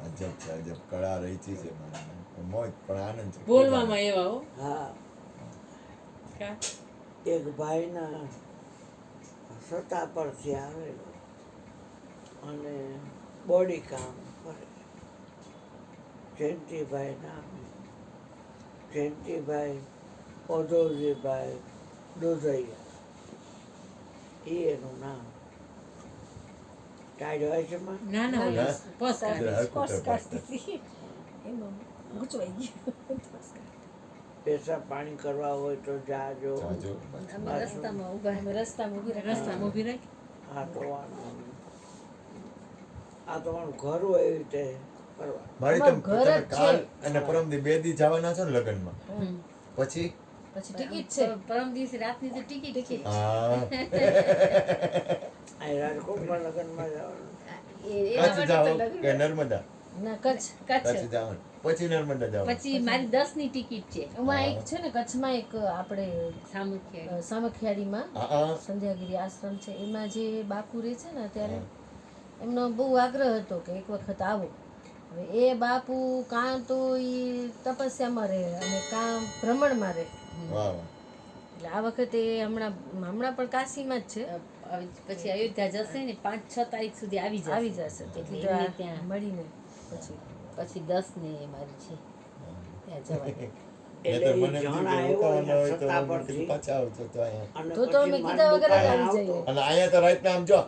અજબ છે અજબ કળા રહી છે મને મોજ પણ આનંદ છે બોલવામાં એવા હો હા. કા? એક ભાઈના સત્તા પરથી આવેલો અને બોડી કામ કરે. જયંતિભાઈ નામ, જયંતિભાઈ ઓધોજીભાઈ દોધૈયા એ એનું નામ. ટાઈડ હોય છે માં? ના ના ઓલી ના. પોસ્ટ કાઢી. પોસ્ટ કાઢતી એમાં ગૂંચવાઈ ગયું પેશાબ પાણી કરવા હોય તો જાજો. જાજો. અમે રસ્તામાં ઊભા અમે રસ્તામાં ઊભી રાખી. રસ્તામાં ઊભી રહી. આ તો વાંધો નહીં. આ તમારું ઘર હોય એવી રીતે કરવા. મારી અમારું ઘર જ તમે કાલ છે. અને પરમદી 2 દી જવાના છો ને લગ્નમાં પછી પછી ટિકિટ છે પરમ દિવસે રાતની તો ટિકિટ હા આ રાજકોટમાં લગ્નમાં જવાનું. કચ્છ જાઓ કે નર્મદા ના કચ્છ કચ્છ જાઓ પછી નર્મદા જાઓ પછી મારી 10 ની ટિકિટ છે એમાં એક છે ને કચ્છમાં એક આપણે સામુખ્ય સામખિયાળીમાં હા સંધ્યાગીરી આશ્રમ છે એમાં જે બાપુ રહે છે ને અત્યારે એમનો બહુ આગ્રહ હતો કે એક વખત આવો. હવે એ બાપુ કાં તો એ તપસ્યામાં રહે અને કાં ભ્રમણમાં રહે. વાહ વાહ એટલે આ વખતે હમણાં પણ કાશીમાં જ છે. હવે પછી અયોધ્યા જશે ને 5-6 તારીખ સુધી આવી જશે આવી જશે તો એટલે કીધું એમને આ ત્યાં મળીને પછી પછી 10 ને મારી છે ત્યાં જવાય એટલે નહીંતર એ મને જણ કીધું આવ્યો રોકાવાના અહીંયા હોય તો સત્તા મને કીધું પરથી. પાછા આવજો તો અહીંયા અને તો તો અમે પછી કીધા વગર જ મારા આવી દુકાને જઈએ. આવતો. અને અહીંયા તો રાતના આમ જો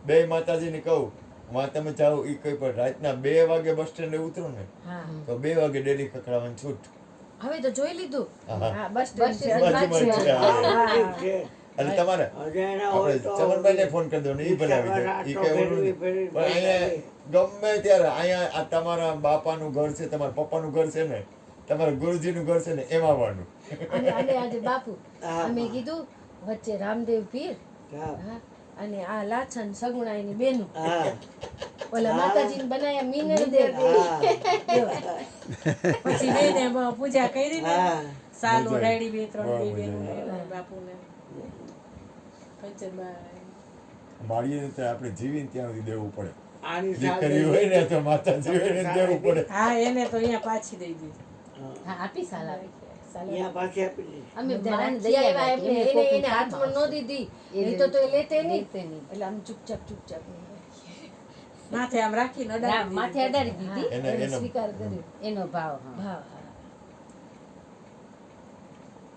બે માતાજીને કહું માં તમે જાઓ એ કઈ પણ રાતના 2 વાગે બસ સ્ટેન્ડે ઉતરો ને હા તો 2 વાગે ડેલી ખખડાવવાની છૂટ હવે તો જોઈ લીધું હા. હા બસ સ્ટેન્ડ છે બાજુમાં જ છે. હા. ઠીક છે. અને તમારે અજાણ્યા હોય આપણે તો ચમનભાઈને ફોન કરી દો ને એ ભલે આવી જાય ઈ કઈ ઓલું નહીં. પણ અહીંયા ગમે ત્યારે અહીંયા આ તમારા બાપાનું ઘર છે તમારા પપ્પાનું ઘર છે ને તમારા ગુરુજીનું ઘર છે ને એમાં આવવાનું અને આજે બાપુ હા. અમે કીધું વચ્ચે રામદેવ પીર હા. હા અને આ લાછન સગુણાઈની બેનું હા. ઓલા માતાજીને બનાયા મીનળ દેવ હા. પછી બેને પૂજા કરી ને હા. સાલો મજા રાયડી 2-3 બહુ બે મજા બેનું આવી. ને બાપુને કંચનબાઈ. માળીએ તો આપણે જીવીને ત્યાં સુધી દેવું પડે આની દીકરી હોય ને તો માતાજી હોય ને દેવું પડે હા એને તો અહીંયા પાછી દઈ દીધી. હા આપી સાલ આવી અહીંયા પાછી આપી દીધી. અમે રાન દઈ દઈ આવ્યા આવ્યા એમને એને હાથમાં ન દીધી નહીં તો એ લેતે નહીં લેતે નહીં. એટલે આમ ચૂપચાપ માથે આમ રાખીને ના, અડાડી માથે દીધી. અડાડી દીધી એને એને એનો સ્વીકાર કર્યો એનો ભાવ હા ભાવ હા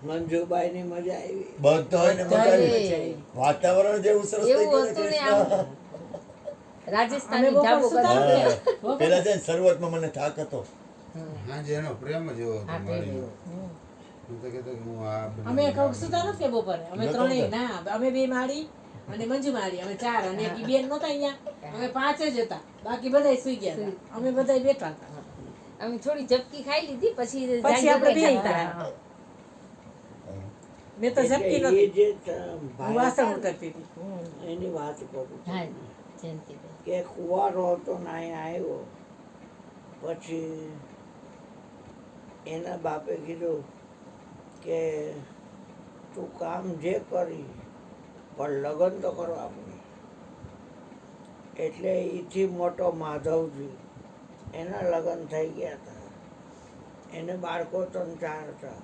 મંજુબાઈની મજા આવી. બધા હોય ને મજા આવી. અરે, વાતાવરણ જેવું સરસ થઈ એવું ગયું ને હતું ને આમ કૃષ્ણ. રાજસ્થાની અમે બપોર ઢાબો સુતા બધો. હતા. હા. પેલા છે ને શરૂઆતમાં મને થાક હતો હાજે એનો પ્રેમ જ એવો હતો હા, મારી પેલો. હું તો કહેતો કે હું આ બધું અમે કઉ સુતા નથી બપોરે અમે નતો ત્રણેય ને? ના અમે 2 માળી અને મંજુ માળી અમે 4 અને એક ઈ બેન નહોતા અહીંયા અમે 5 જ હતા બાકી બધાય સુઈ ગયા હતા. અમે બધાય બેઠા હતા અમે થોડી ઝપકી ખાઈ લીધી પછી પછી આપણે જાગી બેહી ગયા. ગયા. મેં તો ઝપકી એટલે નહોતી એ જે હું ભાઈ વાસણ હતા ઉતરતી હતી ને, એની વાત કરું છું. હા જયંતિભાઈ કે કુંવારો હતો ને અહીંયા આવ્યો પછી એના બાપે કીધું કે તું કામ જે કરી પણ લગ્ન તો કરવા પડે. એટલે એથી મોટો માધવજી એના લગ્ન થઈ ગયા હતા. એને બાળકો 3-4 હતા.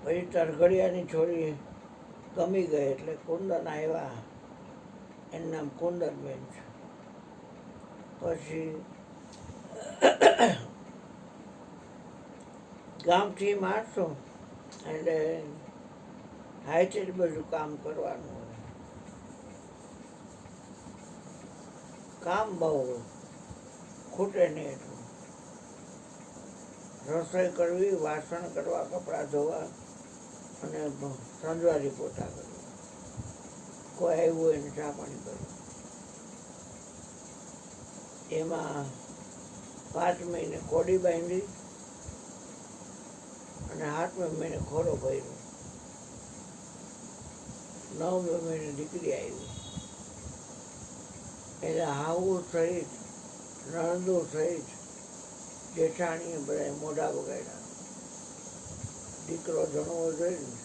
પછી તરઘડિયાની છોડી ગમી ગઈ એટલે કુંદન આવ્યા. એનું નામ કુંદનબેન છે. પછી ગામથી માણસો એટલે હાઈટેડ બધું કામ કરવાનું હોય. કામ બહુ હોય, ખૂટે નહીં એટલું. રસોઈ કરવી, વાસણ કરવા, કપડાં ધોવા અને સંજવારી પોતા કરવા. કોઈ આવ્યું હોય એને ચા પાણી કરવું. એમાં 5 મહિને કોડી બાંધી અને 7મે મહિને ખોરો ભર્યો. 9મે મહિને દીકરી આવી. એટલે હાવું સહિત, નણંદો સહિત, જેઠાણીએ બધા મોઢા બગાડ્યા. દીકરો જણવો જોઈએ ને,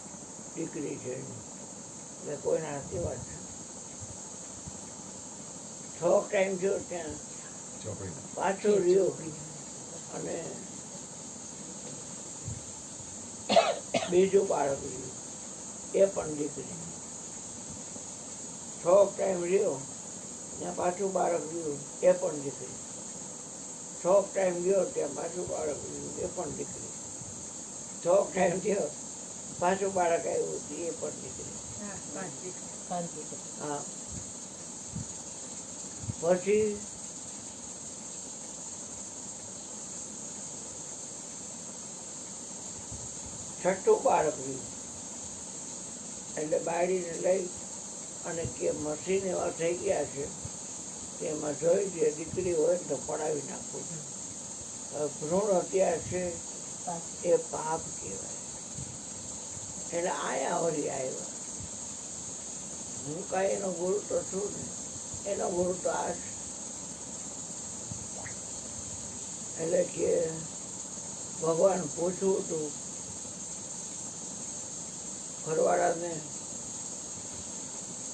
દીકરી છે એટલે કોઈના આશીર્વાદ છે. 6 ટાઈમ થયો ત્યાં ચોપડી પાછો રહ્યો અને બીજું બાળક રહ્યું, એ પણ દીકરી. 6 ટાઈમ રહ્યો ત્યાં પાછું બાળક રહ્યું, એ પણ દીકરી. 6 ટાઈમ ગયો ત્યાં પાછું બાળક રહ્યું, એ પણ દીકરી. 6 ટાઈમ થયો પાછું બાળક આવ્યું હતું, એ પણ દીકરી. હા. પછી છઠ્ઠું બાળક રહ્યું એટલે બાળીને લઈ અને કે મશીન એવા થઈ ગયા છે તેમાં જોઈ જે દીકરી હોય તો પડાવી નાખવું. ભ્રૂણ હત્યા છે એ પાપ કહેવાય. એટલે આયા વળી આવ્યા. હું કાંઈ એનો ગુરુ તો છું ને, એનો ગુરુ તો આ છે. એટલે કે ભગવાન પૂછવું હતું ઘરવાળાને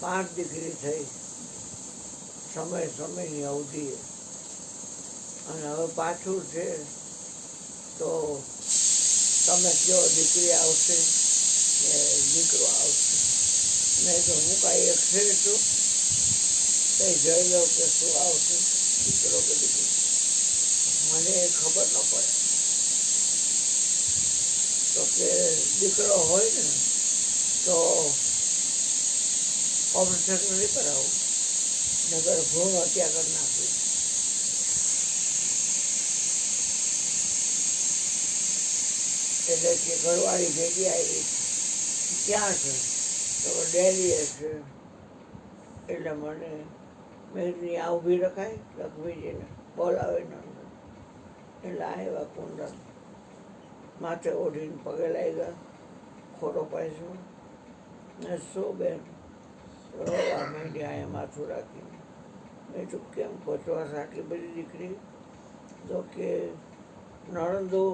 5 દીકરી થઈ સમયની અવધિએ, અને હવે પાછું છે તો તમે કહો દીકરી આવશે કે દીકરો આવશે. નહીં તો હું કાંઈ એક છે છું કંઈ જોઈ લો કે શું આવશે, દીકરો કે દીકરી. મને એ ખબર ન પડે. તો કે દીકરો હોય ને તો ઓપરેશન નહીં કરાવું, નગર ભ્રૂણ હત્યા કરી નાખી. એટલે કે ઘરવાળી ભેગી આવી, ક્યાં છે તો ડેલીએ છે. એટલે મને મેઘની આ ઊભી રખાય, લક્ષ્મીજીને બોલાવે ન. એટલે આવ્યા કુંડન, માથે ઓઢીને પગે લાગ્યા, ખોટો પૈસો ને શું બેન રોવા માંડ્યા અહીંયા માથું રાખીને. મેં તો કેમ પચવાસ આટલી બધી દીકરી? તો કે નણંદો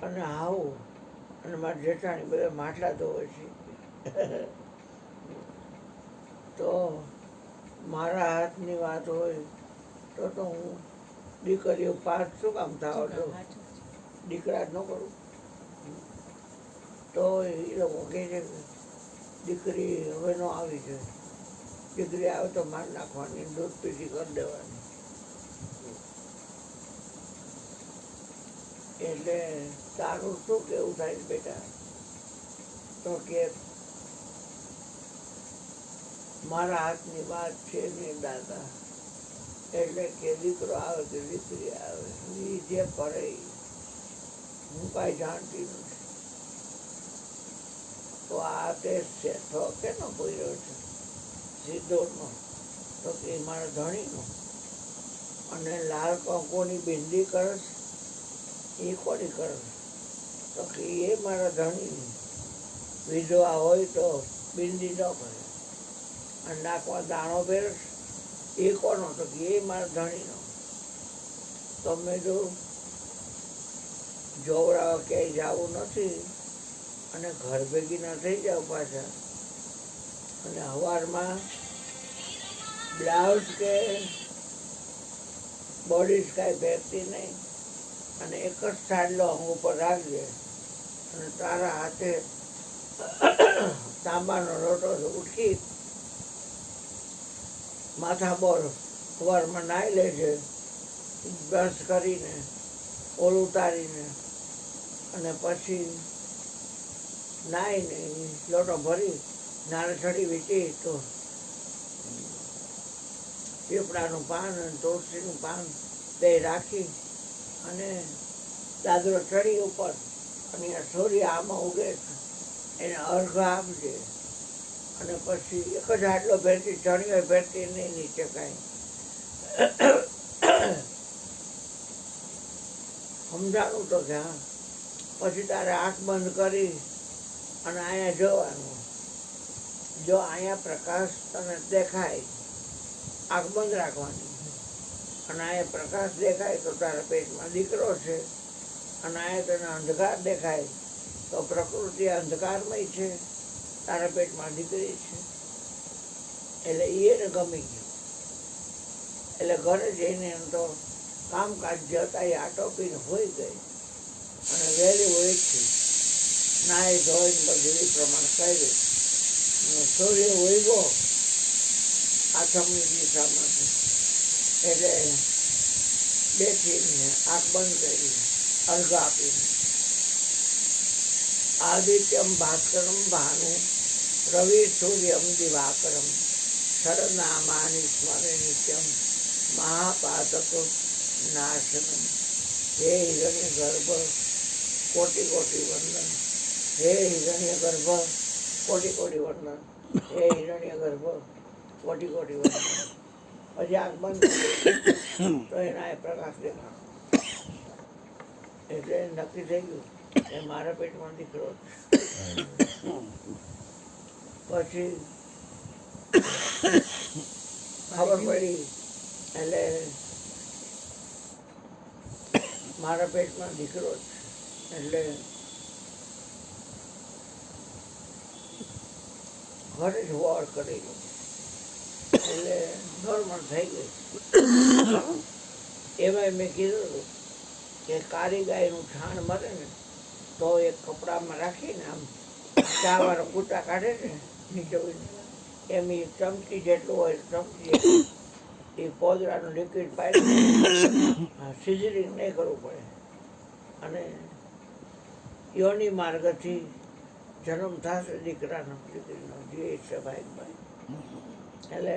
અને હાવ અને મારા જેઠાણી બધા માટલા ધોવે છે. તો મારા હાથની વાત હોય તો હું દીકરીઓ 5 શું કામ થાવ તો દીકરા જ ન કરું. તો એ લોકો કહે છે કે દીકરી હવે ન આવી છે, દીકરી આવે તો માર નાખવાની, દૂધ પીધી કરી દેવાની. એટલે તારું શું કેવું થાય બેટા? તો કે મારા હાથની વાત છે ને દાદા. એટલે કે દીકરો આવે કે દીકરી આવે, એ જે કરે હું કાંઈ જાણતી નથી. તો આ તે શેઠો કેનો બોલ્યો છે સિદ્ધોનો? તો કે મારા ધણીનો. અને લાલ કંકુની બિંદી કરસ એ કોની કરસ? તો કે એ મારા ધણીની. વિધવા હોય તો બિંદી ન કરે. અને નાકમાં દાણો પહેરસ એ કોનો? તો કે એ મારા ધણીનો. તો મેં જો જોવડાવા ક્યાંય જવું નથી અને ઘર ભેગી ના થઈ જાવ પાછા. અને સવારમાં બ્લાઉઝ કે બોડીઝ કાંઈ પહેરતી નહીં, અને એક જ સાડલો અંગ ઉપર રાખજે, અને તારા હાથે તાંબાનો લોટો ઉઠી માથા બોર સવારમાં નાહી લેજે, બ્રશ કરીને ઓલ ઉતારીને, અને પછી નાહીને લોટો ભરી નારછડી વીટી તો પીપળાનું પાન અને તુલસીનું પાન બે રાખી અને દાદરો ચડી ઉપર, અને સૂર્ય આમાં ઉગે એને અર્ઘ આપજે, અને પછી એક જ આટલો ભેરતી, ચણીઓ ભેરતી નહીં નીચે કાંઈ. સમજાણું તો કે હા. પછી તારે આંખ બંધ કરી અને અહીંયા જોવાનું. જો અહીંયા પ્રકાશ તને દેખાય, આંખ બંધ રાખવાની, અને અહીંયા પ્રકાશ દેખાય તો તારા પેટમાં દીકરો છે, અને અહીંયા તને અંધકાર દેખાય તો પ્રકૃતિ અંધકારમય છે, તારા પેટમાં દીકરી છે. એટલે એને ગમી ગયું. એટલે ઘરે જઈને એમ તો કામકાજ જતા એ આટોપીને હોઈ ગઈ, અને વહેલી હોય છે નાહી ધોઈને બધું એ પ્રમાણે કર્યું. સૂર્ય ઉગ્યો આથમની દિશામાંથી, એટલે બેઠીને આંખ બંધ કરી અર્ઘ આપીને આદિત્યમ ભાસ્કરમ ભાનુ રવિ સૂર્યમ દિવાકરમ શરનામાની સ્મરે નિત્યમ મહાપાતક નાશનમ. હે હિરણ્ય ગર્ભ કોટી કોટી વંદન, હે હિરણ્ય ગર્ભ કોટી કોટી વંદન, હે હિરણ્ય ગર્ભ કોટી કોટી વંદન. પછી આંખ બંધ તો એના એ પ્રકાશ દેખાડો. એટલે નક્કી થઈ ગયું એ મારા પેટમાં દીકરો છે. પછી ખબર પડી એટલે મારા પેટમાં દીકરો છે, એટલે ઘરે જ વોર કરી ગયો. એટલે નોર્મલ થઈ ગઈ. એમાં મેં કીધું હતું કે કાળી ગાયનું છાણ મરે ને તો એક કપડામાં રાખીને આમ ચાવાળો કૂટા કાઢે ને નીચે એમ એ ચમચી જેટલું હોય ચમચી એ પોદરાનું લિક્વિડ પાડી સિઝરિંગ નહીં કરવું પડે, અને યોની માર્ગથી જન્મ થશે દીકરાનો દીકરીનો જે છે ભાઈ. એટલે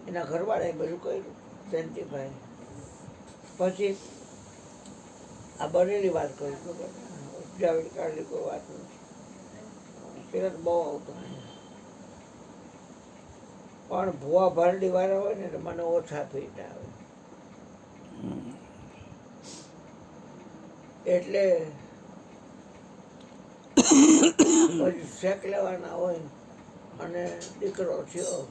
એના ઘરવાળાએ બધું કર્યું જયંતિભાઈ. પછી આ બનેલી વાત કરી તો ઉપજાવેલી કાઢલી કોઈ વાત નથી. પેલા તો બહુ આવતો, પણ ભૂવા ભરડી વાળા હોય ને તો મને ઓછા ફીટ આવે. એટલે પછી શેક લેવાના હોય, અને દીકરો થયો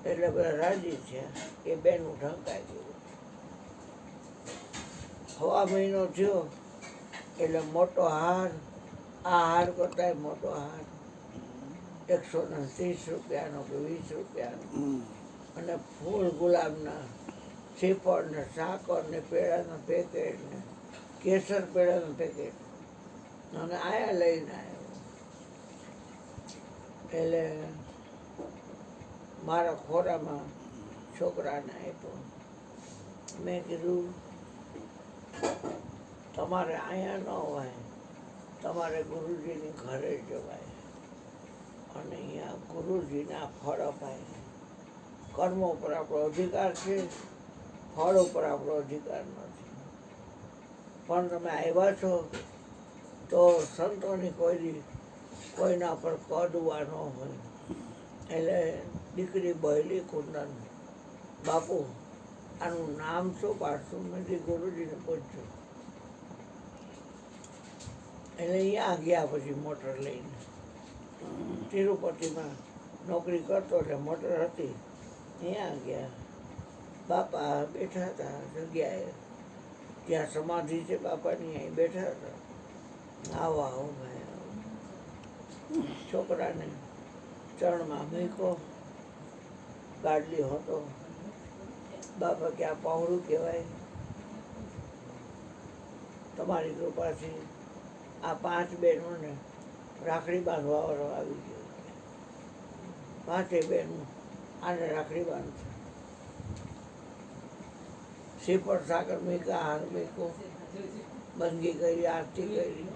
એટલે બધા રાજી છે એ બેનું ઢંકાઈ ગયું. હવા મહિનો થયો એટલે મોટો હાર, આ હાર કરતા મોટો હાર 130 રૂપિયાનો કે 20 રૂપિયાનો, અને ફૂલ ગુલાબના શ્રીફળ ને સાકર ને પેડાના પેકેટ ને કેસર પેડાના પેકેટ, અને આયા લઈને આવ્યો. એટલે મારા ખોરામાં છોકરાને આપ્યો. મેં કીધું તમારે અહીંયા ન હોય, તમારે ગુરુજીની ઘરે જવાય, અને અહીંયા ગુરુજીના ફળ અપાય. કર્મ ઉપર આપણો અધિકાર છે, ફળ ઉપર આપણો અધિકાર નથી. પણ તમે આવ્યા છો તો સંતોની કોઈના પર કદવા ન હોય. એટલે દીકરી બહેલી કુંદન, બાપુ આનું નામ શું પાડશું? મેં ગુરુજીને પૂછ્યું. એટલે અહીંયા ગયા. પછી મોટર લઈને તિરુપતિમાં નોકરી કરતો એટલે મોટર હતી, અહીંયા ગયા. બાપા બેઠા હતા જગ્યાએ, ત્યાં સમાધિ છે બાપાની, અહીં બેઠા હતા. આવો આવો ભાઈ આવો. છોકરાને ચરણમાં મૂક્યો, ગાડલી હતો. બાપા કે આ પહોળું કહેવાય. તમારી કૃપાથી આ 5 બહેનોને રાખડી બાંધવાવાળો આવી ગયો. 5 બહેનો આને રાખડી બાંધશે. શ્રીફળ સાકર મૂક્યા, હાર મૂક્યો, બંદગી કરી, આરતી કરી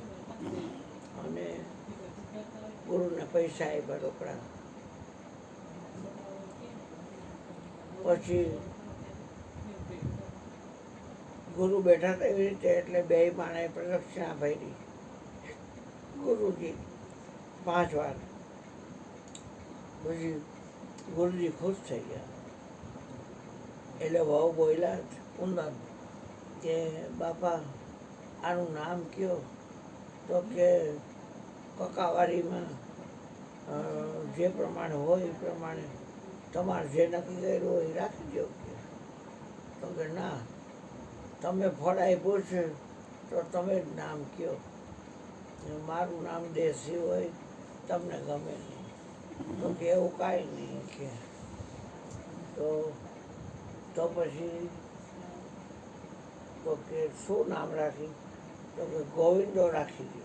અને ગુરુને પૈસા આપ્યા રોકડા. પછી ગુરુ બેઠા હતા એવી રીતે, એટલે 2 માણે પ્રદક્ષિણા ભરી ગુરુજી 5 વાર. પછી ગુરુજી ખુશ થઈ ગયા. એટલે વહુ બોલ્યા કુંદન કે બાપા આનું નામ કયો? તો કે કકાવારીમાં જે પ્રમાણે હોય એ પ્રમાણે તમારે જે નક્કી કર્યું હોય એ રાખી દો. તો કે ના, તમે ફળ આપ્યું છે તો તમે જ નામ કયો. મારું નામ દેશી હોય, તમને ગમે નહીં. તો કે એવું કાંઈ નહીં કે તો પછી તો કે શું નામ રાખી? તો કે ગોવિંદો રાખી દો.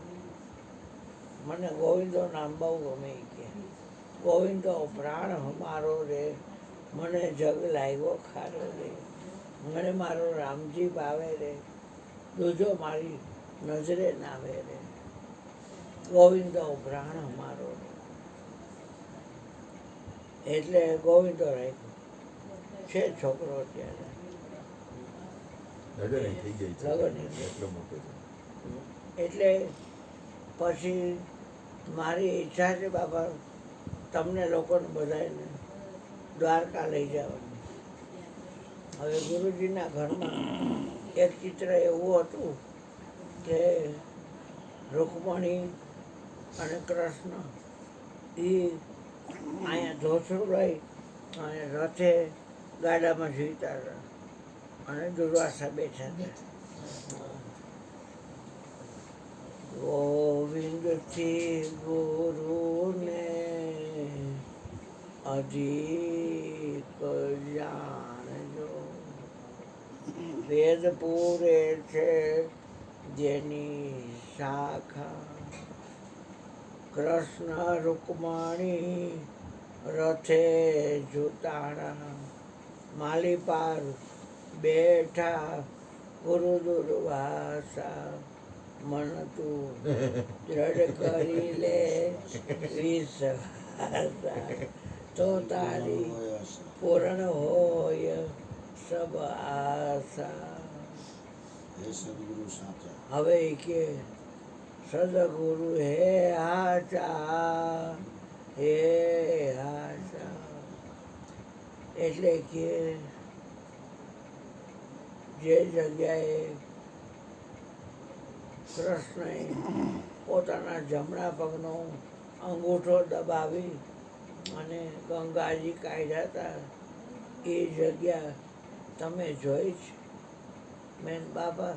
મને ગોવિંદો નામ બહુ ગમે કે ગોવિંદો પ્રાણ હમારો રે, મને જગ લાગ્યો ખારો રે, મને મારો રામજી ભાવે રે, દૂજો મારી નજરે નાવે રે, ગોવિંદો પ્રાણ હમારો રે. એટલે ગોવિંદો રાખ્યો. છે છોકરો અત્યારે લગ્ન થઈ ગઈ છે, લગ્ન. એટલો મોટો છે. એટલે પછી મારી ઈચ્છા છે બાપા, તમને લોકોને બધાને દ્વારકા લઈ જવાની. હવે ગુરુજીના ઘરમાં એક ચિત્ર એવું હતું કે રૂકમણી અને કૃષ્ણ એ અહીંયા ધોસરું લઈ અને રથે ગાડામાં જીવતા હતા અને દુર્વાસા બેઠા હતા. ગોવિંદથી ગુરુને અધિક જાણજો, વેદ પૂરે છે જેની શાખા, કૃષ્ણ રૂકમણી રથે જુતાણા, માલી પાર બેઠા ગુરુ દુર્વાસા, મન તું દ્રઢ કરી લે વિશ્વાસા, તો તારી પૂર્ણ હોય સબ આશા. હવે કે સદગુરુ હે આચા, હે આચા. એટલે કે જે જગ્યાએ કૃષ્ણએ પોતાના જમણા પગનો અંગૂઠો દબાવી અને ગંગાજી કાઢ્યા હતા એ જગ્યા તમે જોઈ છે? મેં બાપા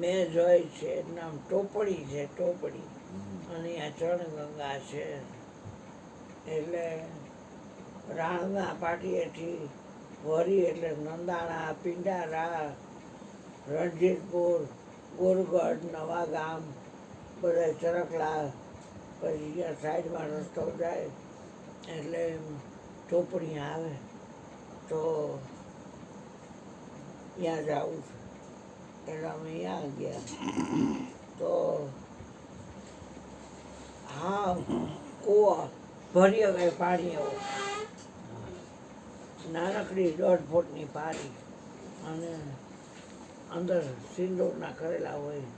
મેં જોઈ છે. એનું નામ ટોપડી છે, ટોપડી. અને આ ચરણ ગંગા છે. એટલે રાણના પાટીએથી વરી એટલે નંદાણા, પિંડારા, રણજીતપુર, ગોરગઢ, નવા ગામ, બધા ચરકલા, પછી ત્યાં સાઈડમાં રસ્તો જાય એટલે ચોપડી આવે. તો ત્યાં જવું છે એટલે અમે ત્યાં ગયા. તો હા, કૂવા ભરી હવે પાણી આવો, નાનકડી 1.5 ફૂટની પારી અને અંદર સિંદૂરના કરેલા હોય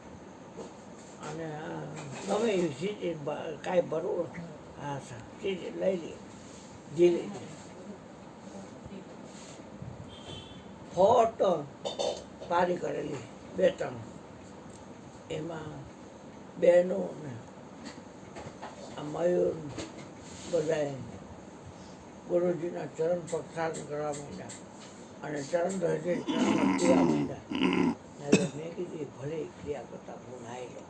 અને ગમે એવી સીટી કાંઈ ભરવું, હા સીટી લઈ લઈએ, ઝીલી ફોટો પારી કરેલી 2-3, એમાં બહેનો ને આ મયુર બધાએ ગુરુજીના ચરણ પ્રક્ષાલન કરવા માંડ્યા અને ચરણ ધોઈને ચરણમાં પીવા માંડ્યા. એટલે મેં કીધી ભલે ક્રિયા કરતા હું નાઈ લો.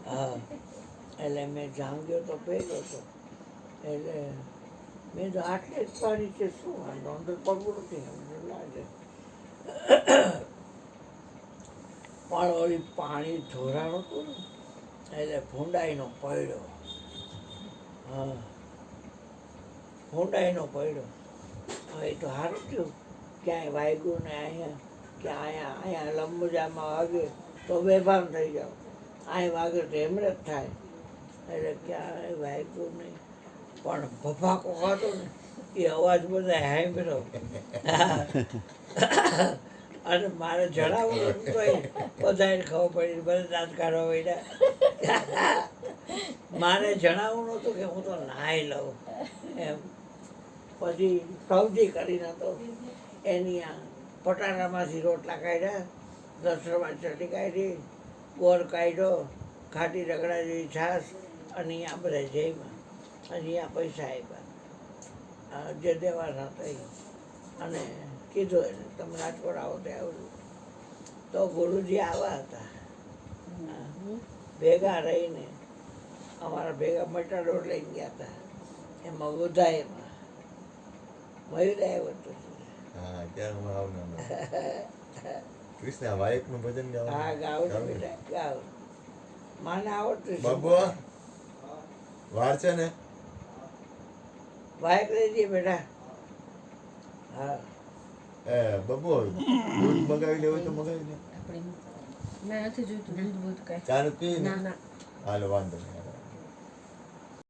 હા, એટલે મેં જાંગ્યો તો પહેર્યો હતો. એટલે મેં તો આટલે જ પાડી છે શું વાંધો અંદર પડવું નથી અમને લાગે પણ ઓલી પાણી ધોરાણું હતું ને એટલે ભૂંડાઈનો પડ્યો હા ભૂંડાઈનો પડ્યો હવે એ તો સારું થયું ક્યાંય વાગ્યું ને અહીંયા કે અહીંયા લંબુજામાં વાગે તો બેભાન થઈ જાઓ અહીં વાગે તો હેમરેજ થાય એટલે ક્યાંય વાગ્યું નહીં પણ ભફાકો ખાતો ને એ અવાજ બધા સાંભળ્યો અને મારે જણાવવું તો બધાને ખબર પડી બધા દાંત કાઢવા પડ્યા મારે જણાવવું નહોતું કે હું તો નાહી લઉં એમ પછી સૌથી કરીને તો એની આ પટારામાંથી રોટલા કાઢ્યા લસણમાં ચટણી કાઢી ગોળ કાઢ્યો ખાટી રગડા જેવી છાશ અને અહીંયા બધા જઈમાં અને અહીંયા પૈસા આપ્યા જે દેવાના હતા અને કીધું એને તમે રાજકોટ આવો તો આવું તો ગુરુજી આવ્યા હતા ભેગા રહીને અમારા ભેગા મટાડોર લઈને ગયા હતા એમાં બધાયમાં મયુર આવ્યો હતો હા ત્યાં હું આવનાર કૃષ્ણ વાયકનું ભજન હા ગાવ બેટા ગાવ માને આવડતું છે. બાબુ વાર છે ને વાયક લેજે બેટા હા એ બાબુ દૂધ મગાવી લેવું તો મગાવી લે આપણે ના નથી જોઈતું દૂધ બૂધ કાંઈ ચા નથી પીવી ને ના ના હાલો વાંધો નહીં